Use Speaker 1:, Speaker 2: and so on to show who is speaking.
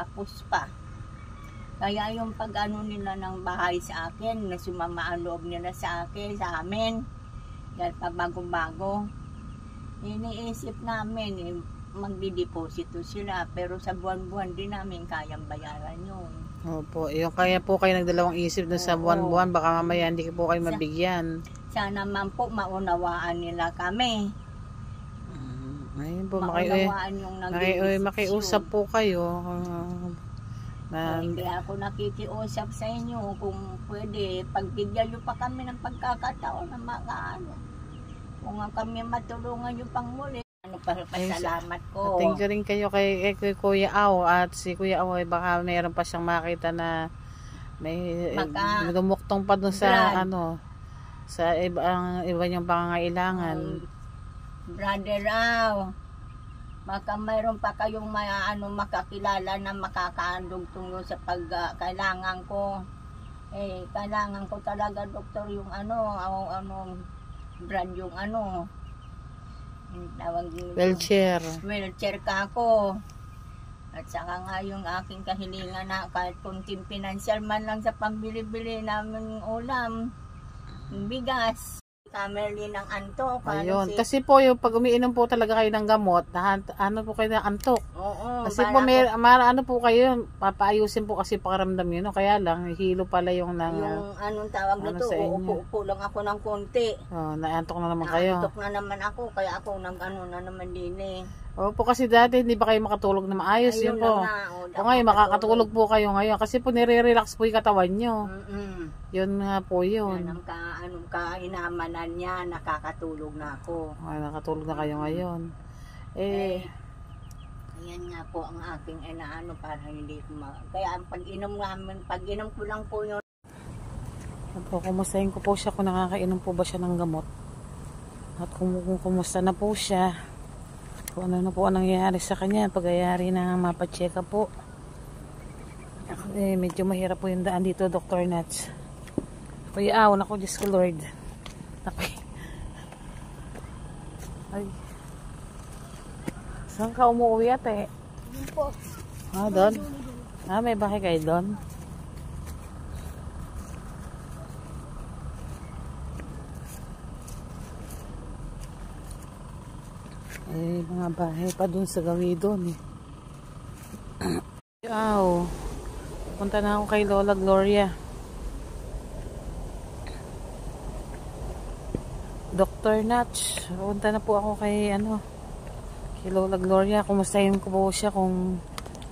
Speaker 1: kapos pa. Kaya yung pag-ano nila ng bahay sa akin, na sumama ang loob nila sa akin, sa amin, dahil pa bago-bago, iniisip namin, magdideposito sila, pero sa buwan-buwan din namin kayang bayaran yun.
Speaker 2: Opo, yung kaya po kayo nagdalawang isip na sa buwan-buwan, baka mamaya hindi po kayo mabigyan.
Speaker 1: Sana man po maunawaan nila kami.
Speaker 2: Ayun po, makiusap po kayo.
Speaker 1: Hindi ako nakikiusap sa inyo kung pwede, pagbigyan nyo pa kami ng pagkakataon na makaano. Kung kami matulungan nyo pang muli, pasalamat ko.
Speaker 2: Thank you rin kayo kay Kuya Aw, at si Kuya Aw ay baka mayroon pa siyang makita na may dumuktong pa dun sa sa iba niyang pangangailangan.
Speaker 1: Brother Aw, baka mayroon pa kayong makakilala na makakaandog tungo sa pagkailangan ko. Kailangan ko talaga, doktor, yung brand yung wheelchair ka ako. At saka nga yung aking kahilingan na kahit kunting pinansyal man lang sa pambili-bili namin ulam, bigas. Merlin ng antok.
Speaker 2: Ayun. Kasi po yung pag umiinom po talaga kayo ng gamot, po kayo ng antok.
Speaker 1: Oo.
Speaker 2: Kasi po po kayo, papaayusin po kasi pakaramdam yun. Kaya lang, hilo pala yung
Speaker 1: yung anong tawag nito, uupo lang ako ng konti.
Speaker 2: Naantok na naman kayo.
Speaker 1: Naantok na naman ako, kaya ako na naman din eh.
Speaker 2: Opo, kasi dati hindi pa kayo makatulog na maayos. Ayun yun po. O ngayon, makakatulog po kayo ngayon. Kasi po nire-relax po yung katawan nyo. Yun nga po yun.
Speaker 1: Anong kainamanan niya, nakakatulog na ako.
Speaker 2: Nakatulog na kayo ngayon.
Speaker 1: Ayan nga po ang aking para hindi ko kaya pag-inom ko lang po yun.
Speaker 2: Kumustahin ko po siya kung nakakainom po ba siya ng gamot. At kung kumusta na po siya. Kung ano na po ang nangyayari sa kanya, pag-ayari na mapacheck up po. Medyo mahirap po yung daan dito, Dr. Nats. Kuya Aw, naku, Diyos ko Lord. Ay. Saan ka umuwi ate?
Speaker 1: Doon po.
Speaker 2: Doon? May bahay kayo doon? Mga bahay pa dun sa gawi doon Wow. Punta na ako kay Lola Gloria. Dr. Natch. Punta na po ako kay kay Lola Gloria. Kumustahin ko po siya kung